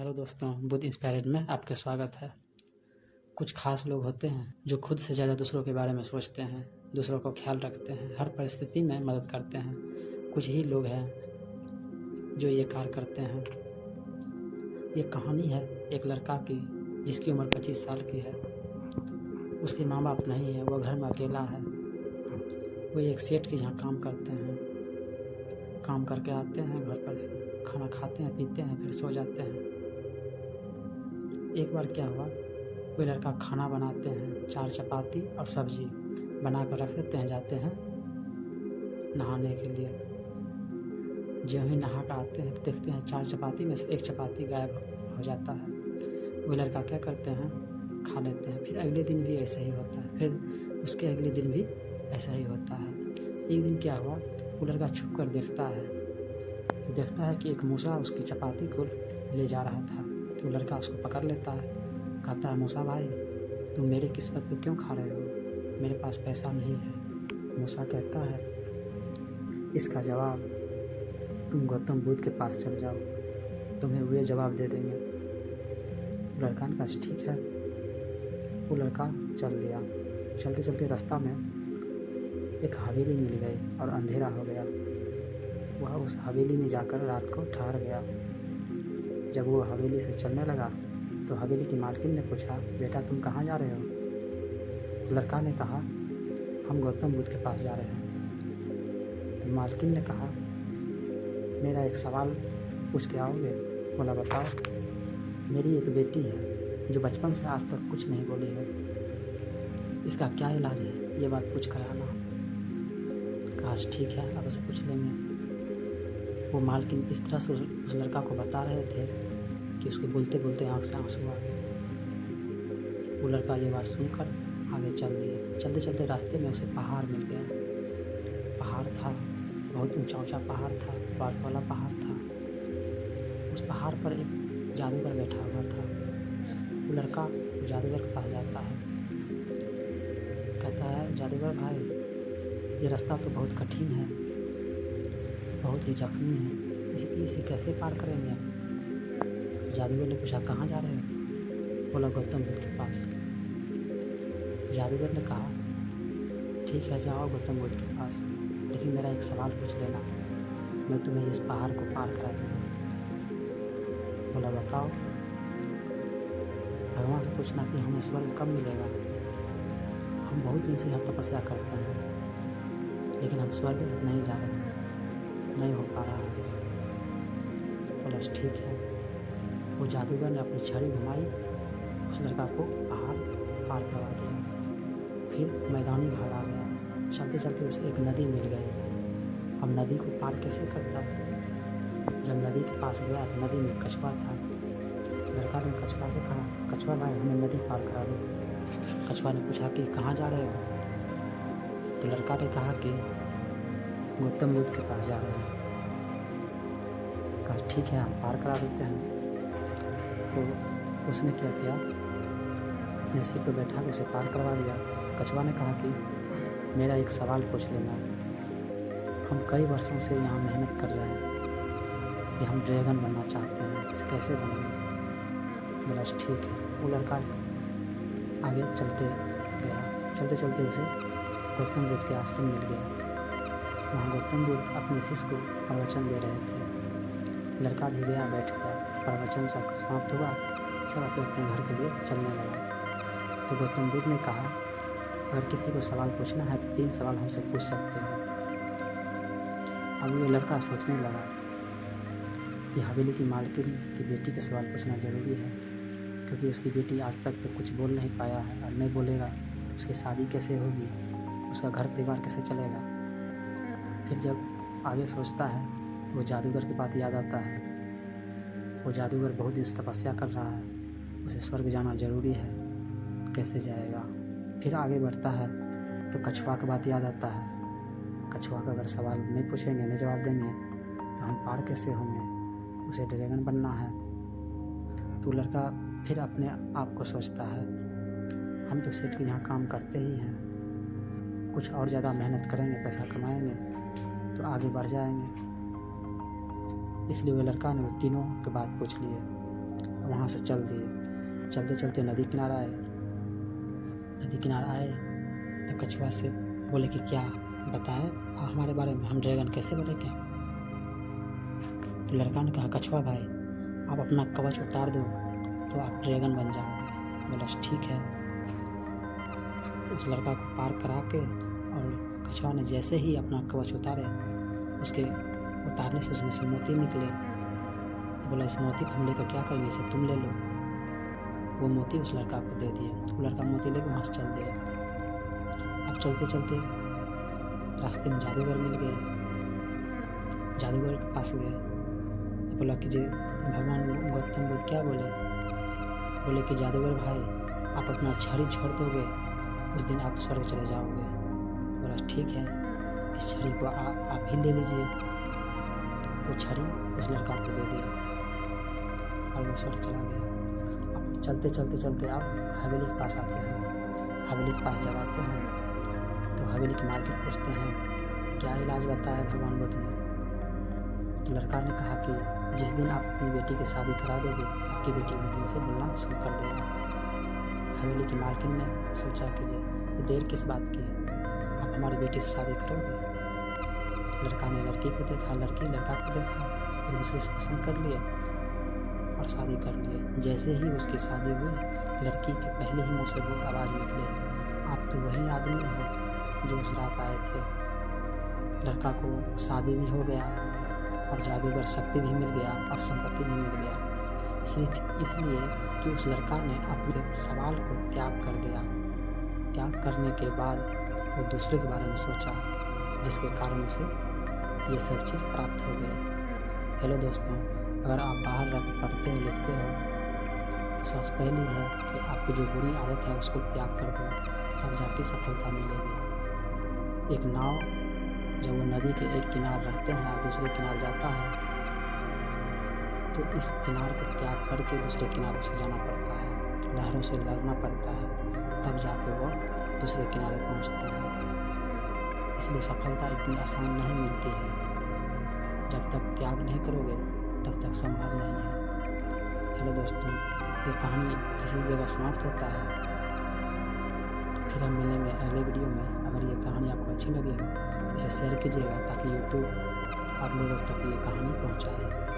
Hello दोस्तों, Buddha inspired में आपका स्वागत है। कुछ खास लोग होते हैं जो खुद से ज़्यादा दूसरों के बारे में सोचते हैं, दूसरों को ख्याल रखते हैं, हर परिस्थिति में मदद करते हैं। कुछ ही लोग हैं जो ये कार्य करते हैं। ये कहानी है एक लड़का की जिसकी उम्र 25 साल की है। उसके माँ बाप नहीं है, वो घर में अकेला है। वो एक सेठ के यहाँ काम करते हैं। काम करके आते हैं, घर पर खाना खाते हैं, पीते हैं, फिर सो जाते हैं। एक बार क्या हुआ, कोई लड़का खाना बनाते हैं, 4 चपाती और सब्जी बना कर रख देते हैं, जाते हैं नहाने के लिए। जो ही नहा कर आते हैं तो देखते हैं 4 चपाती में से 1 चपाती गायब हो जाता है। वो लड़का क्या करते हैं, खा लेते हैं। फिर अगले दिन भी ऐसा ही होता है, फिर उसके अगले दिन भी ऐसा ही होता है। एक दिन क्या हुआ, वो लड़का छुप कर देखता है तो देखता है कि एक मूसा उसकी चपाती को ले जा रहा था। तो लड़का उसको पकड़ लेता है, कहता है, मूसा भाई, तुम मेरी किस्मत को क्यों खा रहे हो? मेरे पास पैसा नहीं है। मूसा कहता है, इसका जवाब तुम गौतम बुद्ध के पास चल जाओ, तुम्हें वे जवाब दे देंगे। लड़का ने कहा, ठीक है। वो लड़का चल दिया। चलते चलते रास्ता में एक हवेली मिल गई और अंधेरा हो गया। वह उस हवेली में जाकर रात को ठहर गया। जब वो हवेली से चलने लगा तो हवेली की मालकिन ने पूछा, बेटा तुम कहाँ जा रहे हो? लड़का ने कहा, हम गौतम बुद्ध के पास जा रहे हैं। तो मालकिन ने कहा, मेरा एक सवाल पूछ के आओगे? बोला, बताओ। मेरी एक बेटी है जो बचपन से आज तक कुछ नहीं बोली है, इसका क्या इलाज है? ये बात पूछ कर आना। कहा, ठीक है, अब से पूछ लेंगे। वो मालकिन इस तरह से उस लड़का को बता रहे थे कि उसके बोलते बोलते आँख से आंसू आ गए। वो लड़का ये बात सुनकर आगे चल दिया। चलते चलते रास्ते में उसे पहाड़ मिल गया। पहाड़ था, बहुत ऊंचा ऊंचा पहाड़ था, बर्फ वाला पहाड़ था। उस पहाड़ पर एक जादूगर बैठा हुआ था। वो लड़का जादूगर के पास जाता है, कहता है, जादूगर भाई, ये रास्ता तो बहुत कठिन है, बहुत ही जख्मी है, इसे कैसे पार करेंगे? तो जादूगर ने पूछा, कहाँ जा रहे हो? बोला, गौतम बुद्ध के पास। जादूगर ने कहा, ठीक है, जाओ गौतम बुद्ध के पास, लेकिन मेरा एक सवाल पूछ लेना, मैं तुम्हें इस पहाड़ को पार करा दूँगा। बोला, बताओ। भगवान से पूछना कि हमें स्वर्ग कब मिलेगा? हम बहुत दिन से यहाँ तपस्या करते हैं, लेकिन हम स्वर्ग नहीं जा रहे हैं, नहीं हो पा रहा है हमसे। बोला, ठीक है। वो जादूगर ने अपनी छड़ी घुमाई, उस लड़का को पहाड़ पार करवा दिया। फिर मैदानी भाग आ गया। चलते चलते उसे एक नदी मिल गई। अब नदी को पार कैसे करता? जब नदी के पास गया तो नदी में कछुआ था। लड़का ने कछुआ से कहा, कछुआ भाई, हमें नदी पार करा दो। कछुआ ने पूछा कि कहाँ जा रहे हो? तो लड़का ने कहा कि गौतम बुद्ध के पास जा रहे हैं। कहा, ठीक है, हम पार करा देते हैं। तो उसने क्या किया, अपने सिर पर बैठा के उसे पार करवा दिया। तो कछुआ ने कहा कि मेरा एक सवाल पूछ लेना, हम कई वर्षों से यहाँ मेहनत कर रहे हैं कि हम ड्रैगन बनना चाहते हैं, इसे कैसे बनेंगे? बोला, ठीक है। वो लड़का आगे चलते गया। चलते चलते उसे गौतम बुद्ध के आश्रम मिल गया। वहाँ गौतम बुद्ध अपने शिष्य को प्रवचन दे रहे थे। लड़का भी गया, बैठ गया। प्रवचन सब समाप्त हुआ, सब अपने अपने घर के लिए चलने लगा। तो गौतम बुद्ध ने कहा, अगर किसी को सवाल पूछना है तो 3 सवाल हमसे पूछ सकते हैं। अब ये लड़का सोचने लगा कि हवेली की मालकिन की बेटी के सवाल पूछना ज़रूरी है, क्योंकि उसकी बेटी आज तक तो कुछ बोल नहीं पाया है, और नहीं बोलेगा तो उसकी शादी कैसे होगी, उसका घर परिवार कैसे चलेगा। फिर जब आगे सोचता है तो वो जादूगर की बात याद आता है। वो जादूगर बहुत दिन से तपस्या कर रहा है, उसे स्वर्ग जाना ज़रूरी है, कैसे जाएगा? फिर आगे बढ़ता है तो कछुआ की बात याद आता है। कछुआ का अगर सवाल नहीं पूछेंगे, नहीं जवाब देंगे तो हम पार कैसे होंगे? उसे ड्रैगन बनना है। तो लड़का फिर अपने आप को सोचता है, हम तो सेठ के यहाँ काम करते ही हैं, कुछ और ज़्यादा मेहनत करेंगे, पैसा कमाएंगे तो आगे बढ़ जाएंगे। इसलिए वो लड़का ने वो तीनों की बात पूछ लिए। वहाँ से चल दिए। चलते चलते नदी किनारा आए। नदी किनारा आए तो कछुआ से बोले कि क्या बताए हमारे बारे में, हम ड्रैगन कैसे बने क्या? तो लड़का ने कहा कछुआ भाई आप अपना कवच उतार दो तो आप ड्रैगन बन जाओगे। बोला ठीक है। तो उस लड़का को पार करा के और कछुआ ने जैसे ही अपना कवच उतारे, उसके उतारने से उसमें से मोती निकले। तो बोला इस मोती को हम लेकर क्या करेंगे, इसे तुम ले लो। वो मोती उस लड़का को दे दिए। वो लड़का मोती लेकर वहाँ से चल दिया। अब चलते चलते रास्ते में जादूगर मिल गए। जादूगर के पास गए तो बोला कि जे भगवान गौतम बुद्ध क्या बोले कि जादूगर भाई आप अपना छड़ी छोड़ दोगे उस दिन आप स्वर्ग चले जाओगे। बोला ठीक है, इस छड़ी को आप ही ले लीजिए। वो छड़ी उस लड़का को दे दिया और वो स्वर्ग चला गया। अब चलते चलते चलते आप हवेली के पास आते हैं। हवेली के पास जब आते हैं तो हवेली की मालकिन पूछते हैं क्या इलाज बताया भगवान बुद्ध ने? तो लड़का ने कहा कि जिस दिन आप अपनी बेटी की शादी करा दोगे आपकी बेटी उस दिन से बोलना शुरू कर देगा। हवेली की मालकिन ने सोचा कि ये देर किस बात की है, आप हमारी बेटी से शादी करोगे? लड़का ने लड़की को देखा, लड़की लड़का को देखा, एक दूसरे से पसंद कर लिए और शादी कर लिए। जैसे ही उसकी शादी हुई लड़की के पहले ही मुँह से वो आवाज़ निकले आप तो वही आदमी हो जो उस रात आए थे। लड़का को शादी भी हो गया और जादूगर शक्ति भी मिल गया और संपत्ति भी मिल गया, सिर्फ इसलिए कि उस लड़का ने अपने सवाल को त्याग कर दिया। त्याग करने के बाद वो दूसरे के बारे में सोचा जिसके कारण उसे ये सब चीज़ प्राप्त हो गई। हेलो दोस्तों, अगर आप बाहर रह कर पढ़ते हो लिखते हो तो सबसे पहली है कि आपकी जो बुरी आदत है उसको त्याग कर दो, तब जाके सफलता मिलेगी। एक नाव जब वो नदी के एक किनार रहते हैं और दूसरे किनार जाता है तो इस किनार को त्याग करके दूसरे किनारे से जाना पड़ता है, लहरों से लड़ना पड़ता है, तब जाके वो दूसरे किनारे पहुंचते हैं। इसलिए सफलता इतनी आसान नहीं मिलती है, जब तक त्याग नहीं करोगे तब तक संभव नहीं है। हेलो दोस्तों, ये कहानी इसी जगह समाप्त होता है। फिर हम मिलेंगे अगले वीडियो में। अगर ये कहानी आपको अच्छी लगी हो इसे शेयर कीजिएगा ताकि यूट्यूब और लोगों तक ये कहानी पहुंचाए।